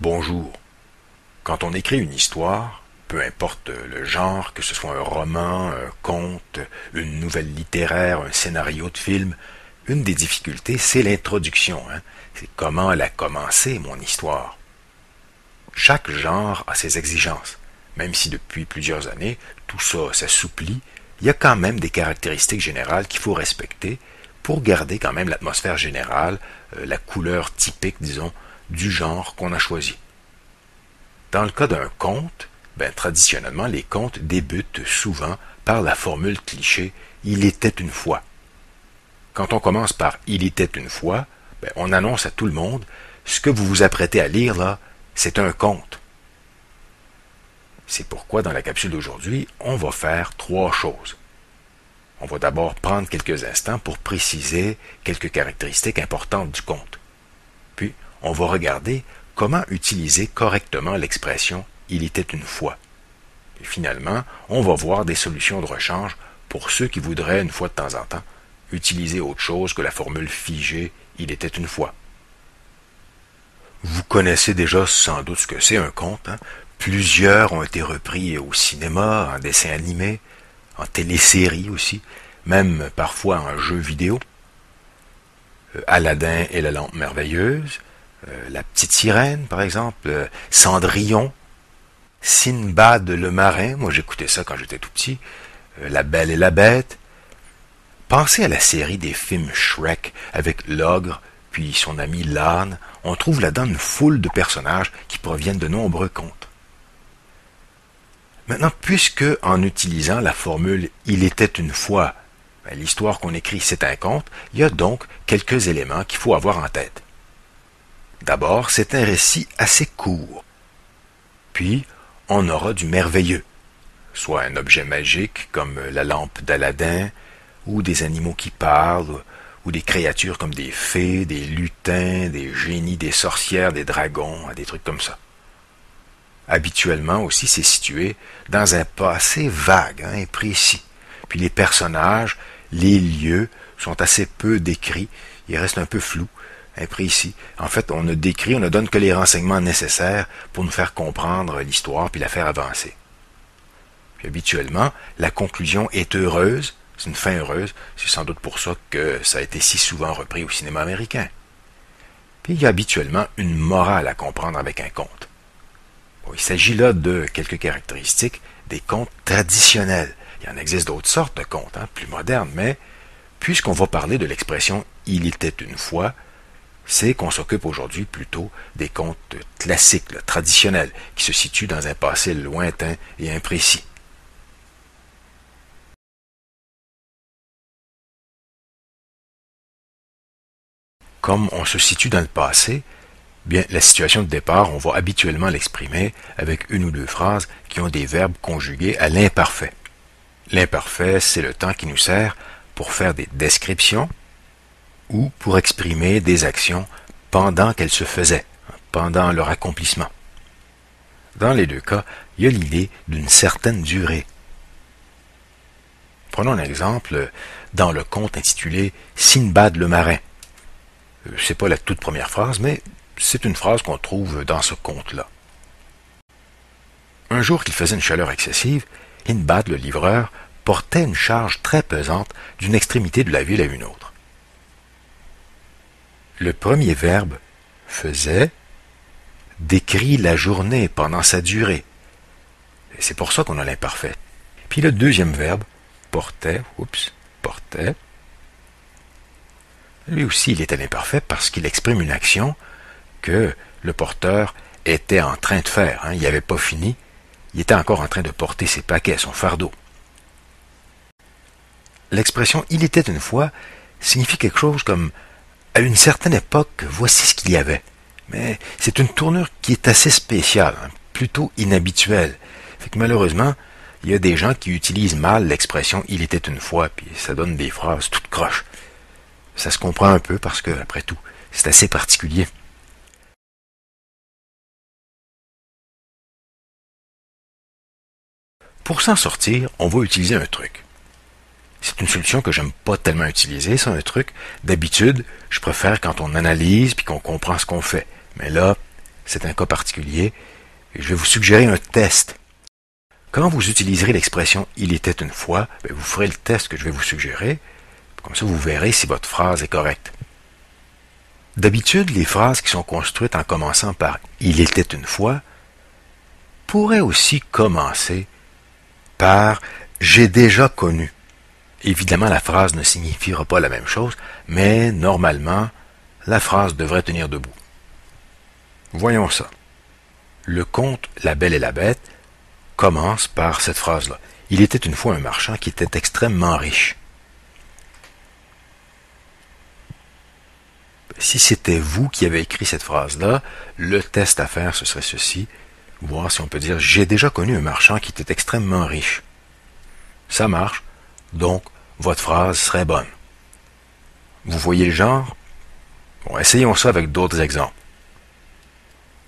Bonjour. Quand on écrit une histoire, peu importe le genre, que ce soit un roman, un conte, une nouvelle littéraire, un scénario de film, une des difficultés, c'est l'introduction. C'est comment elle a commencé, mon histoire. Chaque genre a ses exigences. Même si depuis plusieurs années, tout ça s'assouplit, il y a quand même des caractéristiques générales qu'il faut respecter pour garder quand même l'atmosphère générale, la couleur typique, disons, du genre qu'on a choisi. Dans le cas d'un conte, traditionnellement, les contes débutent souvent par la formule cliché « Il était une fois ». Quand on commence par « Il était une fois », on annonce à tout le monde « Ce que vous vous apprêtez à lire là, c'est un conte ». C'est pourquoi dans la capsule d'aujourd'hui, on va faire trois choses. On va d'abord prendre quelques instants pour préciser quelques caractéristiques importantes du conte. Puis, on va regarder comment utiliser correctement l'expression « il était une fois ». Et finalement, on va voir des solutions de rechange pour ceux qui voudraient, une fois de temps en temps, utiliser autre chose que la formule figée « il était une fois ». Vous connaissez déjà sans doute ce que c'est un conte. Plusieurs ont été repris au cinéma, en dessin animé, en télésérie aussi, même parfois en jeu vidéo. Aladdin et la lampe merveilleuse, La petite sirène par exemple, Cendrillon, Sinbad le marin, moi j'écoutais ça quand j'étais tout petit, La Belle et la Bête. Pensez à la série des films Shrek avec l'ogre, puis son ami l'âne. On trouve là-dedans une foule de personnages qui proviennent de nombreux contes. Maintenant, puisque en utilisant la formule « il était une fois », l'histoire qu'on écrit c'est un conte, il y a donc quelques éléments qu'il faut avoir en tête. D'abord, c'est un récit assez court. Puis, on aura du merveilleux, soit un objet magique comme la lampe d'Aladin, ou des animaux qui parlent, ou des créatures comme des fées, des lutins, des génies, des sorcières, des dragons, des trucs comme ça. Habituellement aussi, c'est situé dans un passé vague et précis. Puis les personnages, les lieux sont assez peu décrits, ils restent un peu flous, imprécis. En fait, on ne donne que les renseignements nécessaires pour nous faire comprendre l'histoire puis la faire avancer. Puis habituellement, la conclusion est heureuse, c'est une fin heureuse, c'est sans doute pour ça que ça a été si souvent repris au cinéma américain. Puis il y a habituellement une morale à comprendre avec un conte. Il s'agit là de quelques caractéristiques des contes traditionnels. Il y en existe d'autres sortes de contes, plus modernes, mais puisqu'on va parler de l'expression « il était une fois », c'est qu'on s'occupe aujourd'hui plutôt des contes classiques, traditionnels, qui se situent dans un passé lointain et imprécis. Comme on se situe dans le passé, bien, la situation de départ, on va habituellement l'exprimer avec une ou deux phrases qui ont des verbes conjugués à l'imparfait. L'imparfait, c'est le temps qui nous sert pour faire des descriptions ou pour exprimer des actions pendant qu'elles se faisaient, pendant leur accomplissement. Dans les deux cas, il y a l'idée d'une certaine durée. Prenons un exemple dans le conte intitulé Sinbad le marin. C'est pas la toute première phrase, mais c'est une phrase qu'on trouve dans ce conte-là. Un jour qu'il faisait une chaleur excessive, Sinbad, le livreur, portait une charge très pesante d'une extrémité de la ville à une autre. Le premier verbe, faisait, décrit la journée pendant sa durée. Et c'est pour ça qu'on a l'imparfait. Puis le deuxième verbe, portait, lui aussi il est à l'imparfait parce qu'il exprime une action que le porteur était en train de faire. Il n'avait pas fini, il était encore en train de porter ses paquets, son fardeau. L'expression « il était une fois » signifie quelque chose comme « à une certaine époque, voici ce qu'il y avait ». Mais c'est une tournure qui est assez spéciale, plutôt inhabituelle. Fait que malheureusement, il y a des gens qui utilisent mal l'expression « il était une fois », puis ça donne des phrases toutes croches. Ça se comprend un peu parce que, après tout, c'est assez particulier. Pour s'en sortir, on va utiliser un truc. C'est une solution que j'aime pas tellement utiliser, c'est un truc. D'habitude, je préfère quand on analyse puis qu'on comprend ce qu'on fait. Mais là, c'est un cas particulier. Je vais vous suggérer un test. Quand vous utiliserez l'expression « il était une fois », vous ferez le test que je vais vous suggérer. Comme ça, vous verrez si votre phrase est correcte. D'habitude, les phrases qui sont construites en commençant par « il était une fois » pourraient aussi commencer par « j'ai déjà connu ». Évidemment, la phrase ne signifiera pas la même chose, mais normalement, la phrase devrait tenir debout. Voyons ça. Le conte La Belle et la Bête commence par cette phrase-là. Il était une fois un marchand qui était extrêmement riche. Si c'était vous qui avez écrit cette phrase-là, le test à faire, ce serait ceci. Voir si on peut dire « J'ai déjà connu un marchand qui était extrêmement riche ». Ça marche, donc votre phrase serait bonne. Vous voyez le genre? Bon, essayons ça avec d'autres exemples.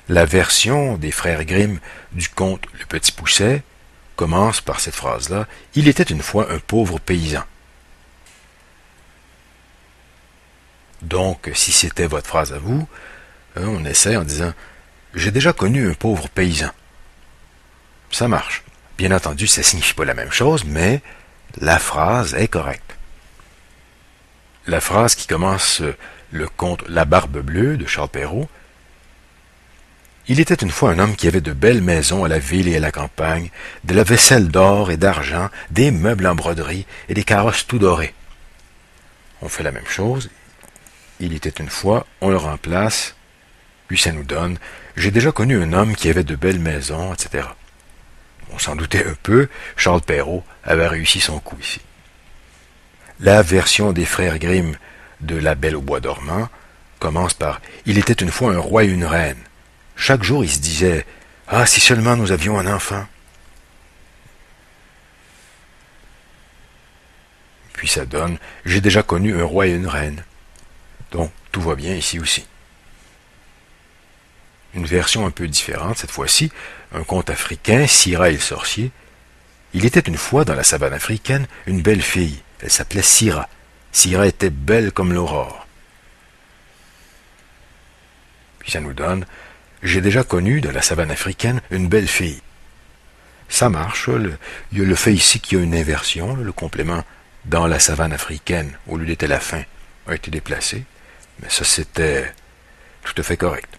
La version des frères Grimm du conte Le Petit Poucet commence par cette phrase-là. Il était une fois un pauvre paysan. Donc, si c'était votre phrase à vous, on essaie en disant « J'ai déjà connu un pauvre paysan ». Ça marche. Bien entendu, ça ne signifie pas la même chose, mais la phrase est correcte. La phrase qui commence le conte La Barbe Bleue de Charles Perrault. Il était une fois un homme qui avait de belles maisons à la ville et à la campagne, de la vaisselle d'or et d'argent, des meubles en broderie et des carrosses tout dorés. On fait la même chose. Il était une fois, on le remplace, puis ça nous donne « J'ai déjà connu un homme qui avait de belles maisons, etc. » On s'en doutait un peu, Charles Perrault avait réussi son coup ici. La version des frères Grimm de La Belle au bois dormant commence par « Il était une fois un roi et une reine. Chaque jour, il se disait « Ah, si seulement nous avions un enfant !» Puis ça donne « J'ai déjà connu un roi et une reine. » Donc, tout va bien ici aussi. Une version un peu différente, cette fois-ci, un conte africain, Sira et le sorcier. Il était une fois dans la savane africaine une belle fille. Elle s'appelait Sira. Sira était belle comme l'aurore. Puis ça nous donne « J'ai déjà connu dans la savane africaine une belle fille. » Ça marche. Il y a le fait ici qu'il y a une inversion. Le complément « dans la savane africaine » au lieu d'être à la fin a été déplacé. Mais ça, c'était tout à fait correct.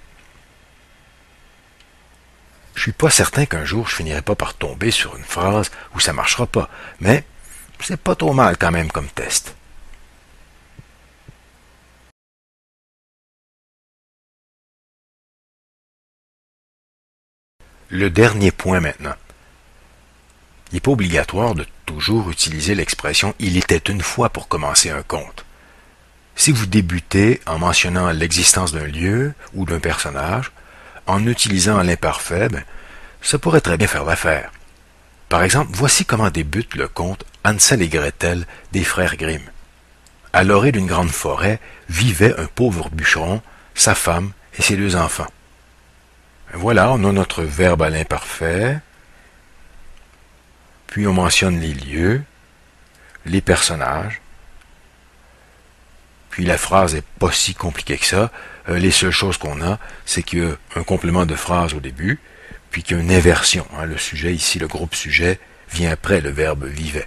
Je suis pas certain qu'un jour je finirai pas par tomber sur une phrase où ça marchera pas, mais c'est pas trop mal quand même comme test. Le dernier point maintenant. Il n'est pas obligatoire de toujours utiliser l'expression « il était une fois » pour commencer un conte. Si vous débutez en mentionnant l'existence d'un lieu ou d'un personnage, en utilisant l'imparfait, ça pourrait très bien faire l'affaire. Par exemple, voici comment débute le conte Hansel et Gretel des frères Grimm. À l'orée d'une grande forêt vivait un pauvre bûcheron, sa femme et ses 2 enfants. Voilà, on a notre verbe à l'imparfait, puis on mentionne les lieux, les personnages, puis la phrase n'est pas si compliquée que ça. Les seules choses qu'on a, c'est qu'il y a un complément de phrase au début, puis qu'il y a une inversion. Le sujet ici, le groupe sujet, vient après le verbe vivait.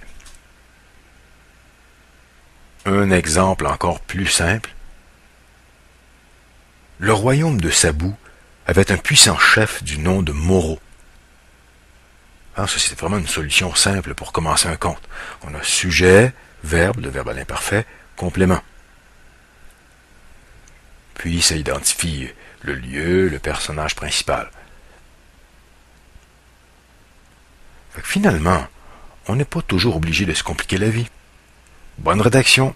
Un exemple encore plus simple. Le royaume de Sabou avait un puissant chef du nom de Moreau. Ça, c'est vraiment une solution simple pour commencer un conte. On a sujet, verbe, le verbe à l'imparfait, complément. Puis ça identifie le lieu, le personnage principal. Finalement, on n'est pas toujours obligé de se compliquer la vie. Bonne rédaction!